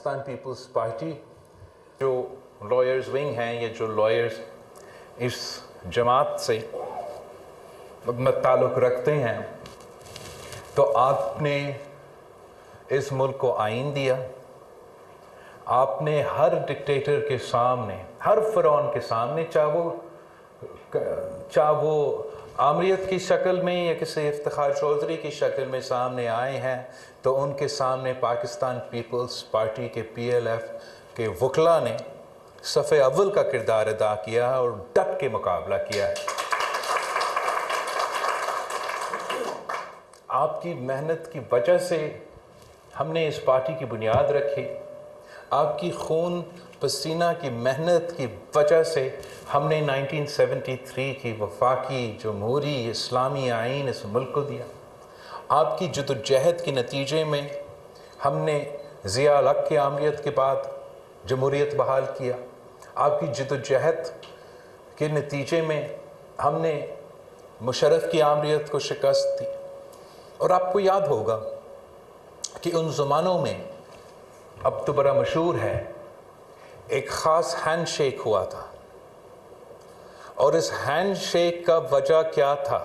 Pakistan Peoples party جو lawyers wing ہیں یا جو لائرز اس جماعت سے تعلق رکھتے ہیں، تو آپ نے اس ملک کو آئین دیا. آپ نے ہر ڈکٹیٹر کے سامنے، ہر فرعون کے سامنے، چاہے وہ آمریت کی شکل میں یا کسی افتخار چودھری کی شکل میں سامنے آئے ہیں، تو ان کے سامنے پاکستان پیپلز پارٹی کے PLF کے وکلاء نے صف اول کا کردار ادا کیا اور ڈٹ کے مقابلہ کیا ہے. آپ کی محنت کی وجہ سے ہم نے اس پارٹی کی بنیاد رکھی. آپ کی خون پسینہ کی محنت کی وجہ سے ہم نے 1973 کی وفاقی جمہوری اسلامی آئین اس ملک کو دیا. آپ کی جدوجہد کے نتیجے میں ہم نے ضیاء الحق کی آمریت کے بعد جمہوریت بحال کیا. آپ کی جدوجہد کے نتیجے میں ہم نے مشرف کی آمریت کو شکست دی. اور آپ کو یاد ہوگا کہ ان زمانوں میں، اب تو بڑا مشہور ہے، ایک خاص ہینڈ شیک ہوا تھا. اور اس ہینڈ شیک کا وجہ کیا تھا؟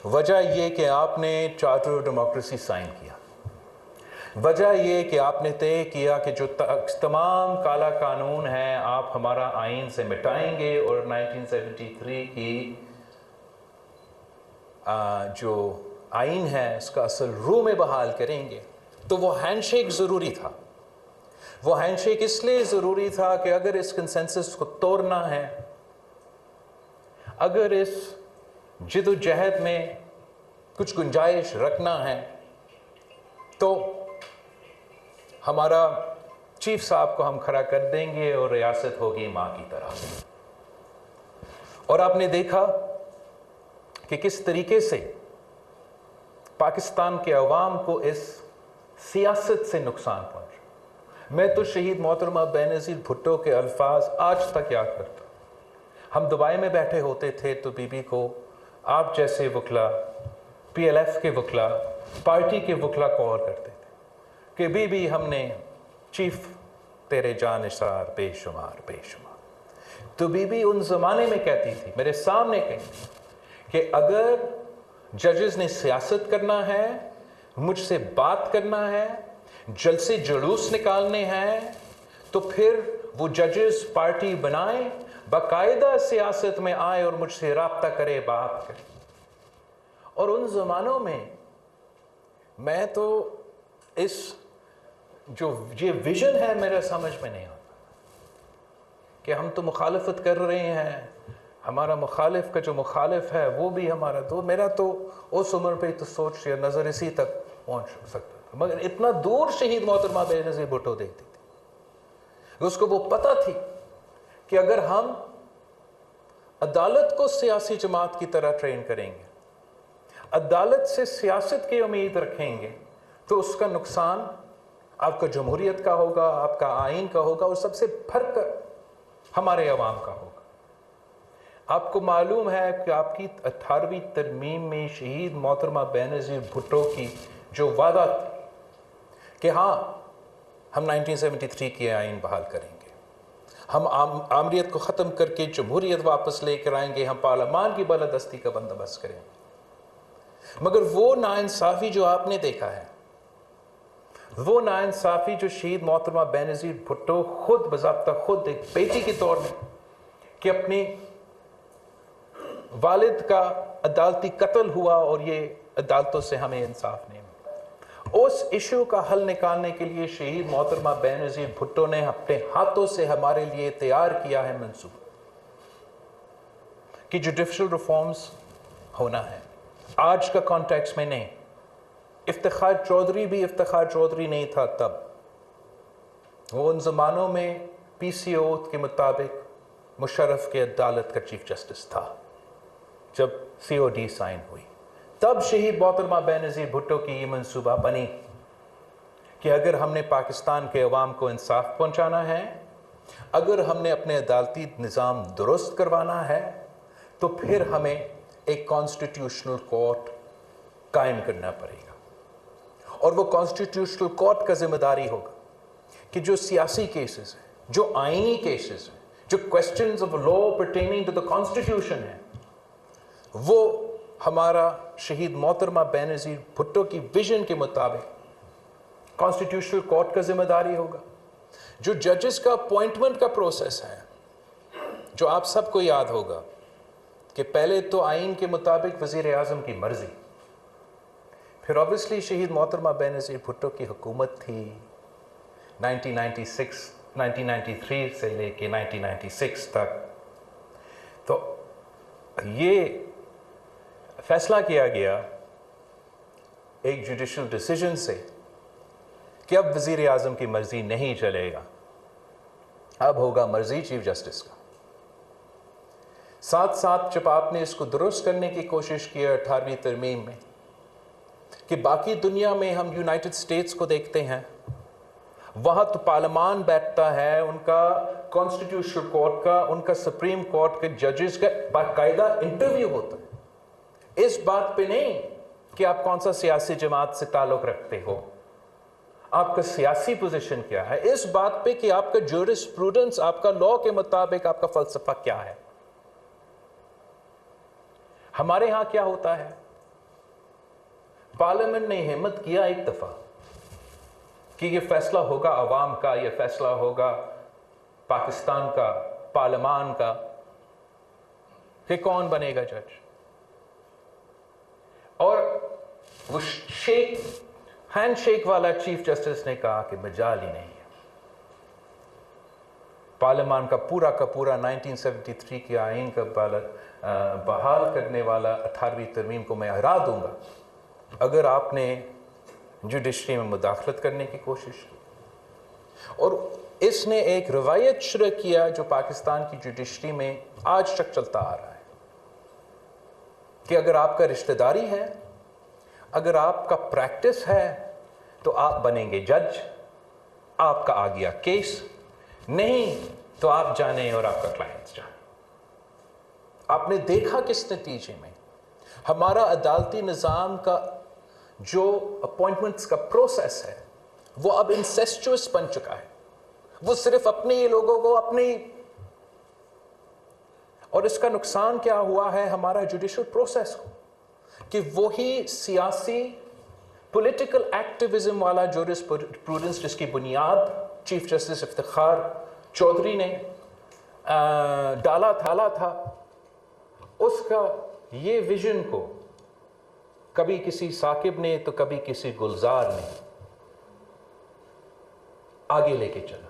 وجہ یہ کہ آپ نے چارٹر آف ڈیموکریسی سائن کیا. وجہ یہ کہ آپ نے طے کیا کہ جو تمام کالا قانون ہیں آپ ہمارا آئین سے مٹائیں گے اور 1973 کی جو آئین ہے اس کا اصل روح میں بحال کریں گے. تو وہ ہینڈ شیک ضروری تھا. وہ ہینڈ شیک اس لیے ضروری تھا کہ اگر اس کنسنسس کو توڑنا ہے، اگر اس جدوجہد میں کچھ گنجائش رکھنا ہے، تو ہمارا چیف صاحب کو ہم کھڑا کر دیں گے اور ریاست ہوگی ماں کی طرح. اور آپ نے دیکھا کہ کس طریقے سے پاکستان کے عوام کو اس سیاست سے نقصان پہنچا. میں تو شہید محترمہ بینظیر بھٹو کے الفاظ آج تک یاد کرتا ہوں. ہم دبئی میں بیٹھے ہوتے تھے تو بی بی کو آپ جیسے وکلاء، PLF کے وکلاء، پارٹی کے وکلاء کال کرتے تھے کہ بی بی ہم نے چیف تیرے جانثار بے شمار بے شمار. تو بی بی ان زمانے میں کہتی تھی، میرے سامنے کہتی تھی کہ اگر ججز نے سیاست کرنا ہے، مجھ سے بات کرنا ہے، جلسے جلوس نکالنے ہیں، تو پھر وہ ججز پارٹی بنائیں، باقاعدہ سیاست میں آئے اور مجھ سے رابطہ کرے، بات کرے. اور ان زمانوں میں تو اس جو یہ ویژن ہے میرا سمجھ میں نہیں آتا کہ ہم تو مخالفت کر رہے ہیں، ہمارا مخالف کا جو مخالف ہے وہ بھی ہمارا. تو میرا تو اس عمر پہ تو سوچ یا نظر اسی تک پہنچ سکتا تھا. مگر اتنا دور شہید محترمہ بینظیر بھٹو دیکھتی تھی. اس کو وہ پتہ تھی کہ اگر ہم عدالت کو سیاسی جماعت کی طرح ٹرین کریں گے، عدالت سے سیاست کی امید رکھیں گے، تو اس کا نقصان آپ کا جمہوریت کا ہوگا، آپ کا آئین کا ہوگا، اور سب سے بڑھ کر ہمارے عوام کا ہوگا. آپ کو معلوم ہے کہ آپ کی 18ویں ترمیم میں شہید محترمہ بینظیر بھٹو کی جو وعدہ تھا کہ ہاں ہم 1973 کی آئین بحال کریں گے، ہم آمریت کو ختم کر کے جمہوریت واپس لے کر آئیں گے، ہم پارلیمان کی بالادستی کا بندوبست کریں گے. مگر وہ ناانصافی جو آپ نے دیکھا ہے، وہ ناانصافی جو شہید محترمہ بینظیر بھٹو خود بضابطہ خود ایک بیٹی کے طور میں کہ اپنی والد کا عدالتی قتل ہوا اور یہ عدالتوں سے ہمیں انصاف نہیں ملا، اس ایشو کا حل نکالنے کے لیے شہید محترمہ بینظیر بھٹو نے اپنے ہاتھوں سے ہمارے لیے تیار کیا ہے منصوبہ کہ جوڈیشل ریفارمز ہونا ہے. آج کا کانٹیکس میں نہیں. افتخار چودھری بھی افتخار چودھری نہیں تھا تب. وہ ان زمانوں میں PCO کے مطابق مشرف کے عدالت کا چیف جسٹس تھا جب COD سائن ہوئی. تب شہید محترمہ بینظیر بھٹو کی یہ منصوبہ بنی کہ اگر ہم نے پاکستان کے عوام کو انصاف پہنچانا ہے، اگر ہم نے اپنے عدالتی نظام درست کروانا ہے، تو پھر ہمیں ایک کانسٹیٹیوشنل کورٹ قائم کرنا پڑے گا. اور وہ کانسٹیٹیوشنل کورٹ کا ذمہ داری ہوگا کہ جو سیاسی کیسز ہیں, جو آئینی کیسز ہیں, جو questions of law pertaining to the constitution ہیں, وہ ہمارا شہید محترمہ بینظیر بھٹو کی ویژن کے مطابق کانسٹیٹیوشنل کورٹ کا ذمہ داری ہوگا. جو ججز کا اپوائنٹمنٹ کا پروسیس ہے, جو آپ سب کو یاد ہوگا کہ پہلے تو آئین کے مطابق وزیر اعظم کی مرضی, پھر obviously شہید محترمہ بینظیر بھٹو کی حکومت تھی 1993 سے لے کے 1996 تک. تو یہ فیصلہ کیا گیا ایک جوڈیشل ڈیسیجن سے کہ اب وزیر اعظم کی مرضی نہیں چلے گا, اب ہوگا مرضی چیف جسٹس کا. ساتھ ساتھ جب آپ نے اس کو درست کرنے کی کوشش کی 18ویں ترمیم میں کہ باقی دنیا میں ہم یونائٹڈ اسٹیٹس کو دیکھتے ہیں, وہاں تو پارلیمان بیٹھتا ہے, ان کا کانسٹیٹیوشنل کورٹ کا, ان کا سپریم کورٹ کے ججز کا باقاعدہ انٹرویو ہوتا ہے. اس بات پہ نہیں کہ آپ کون سا سیاسی جماعت سے تعلق رکھتے ہو, آپ کا سیاسی پوزیشن کیا ہے, اس بات پہ کہ آپ کا جورسپروڈنس, آپ کا لا کے مطابق آپ کا فلسفہ کیا ہے. ہمارے ہاں کیا ہوتا ہے, پارلیمنٹ نے ہمت کیا ایک دفعہ کہ یہ فیصلہ ہوگا عوام کا, یہ فیصلہ ہوگا پاکستان کا پارلیمان کا کہ کون بنے گا جج, اور وہ ہینڈ شیک والا چیف جسٹس نے کہا کہ مجال ہی نہیں ہے. پارلیمان کا پورا 1973 کے آئین کا بحال کرنے والا 18ویں ترمیم کو میں ہرا دوں گا اگر آپ نے جوڈیشری میں مداخلت کرنے کی کوشش کی. اور اس نے ایک روایت شروع کیا جو پاکستان کی جوڈیشری میں آج تک چلتا آ رہا ہے کہ اگر آپ کا رشتہ داری ہے, اگر آپ کا پریکٹس ہے تو آپ بنیں گے جج, آپ کا آ گیا کیس, نہیں تو آپ جانیں اور آپ کا کلائنٹس جانیں. آپ نے دیکھا کس نتیجے میں ہمارا عدالتی نظام کا جو اپوائنٹمنٹس کا پروسیس ہے وہ اب انسیسچوس بن چکا ہے. وہ صرف اپنے ہی لوگوں کو اور اس کا نقصان کیا ہوا ہے ہمارا جوڈیشل پروسیس کو کہ وہی سیاسی پولیٹیکل ایکٹیوزم والا جورسپروڈنس جس کی بنیاد چیف جسٹس افتخار چودھری نے ڈالا تھا, اس کا یہ ویژن کو کبھی کسی ثاقب نے تو کبھی کسی گلزار نے آگے لے کے چلا.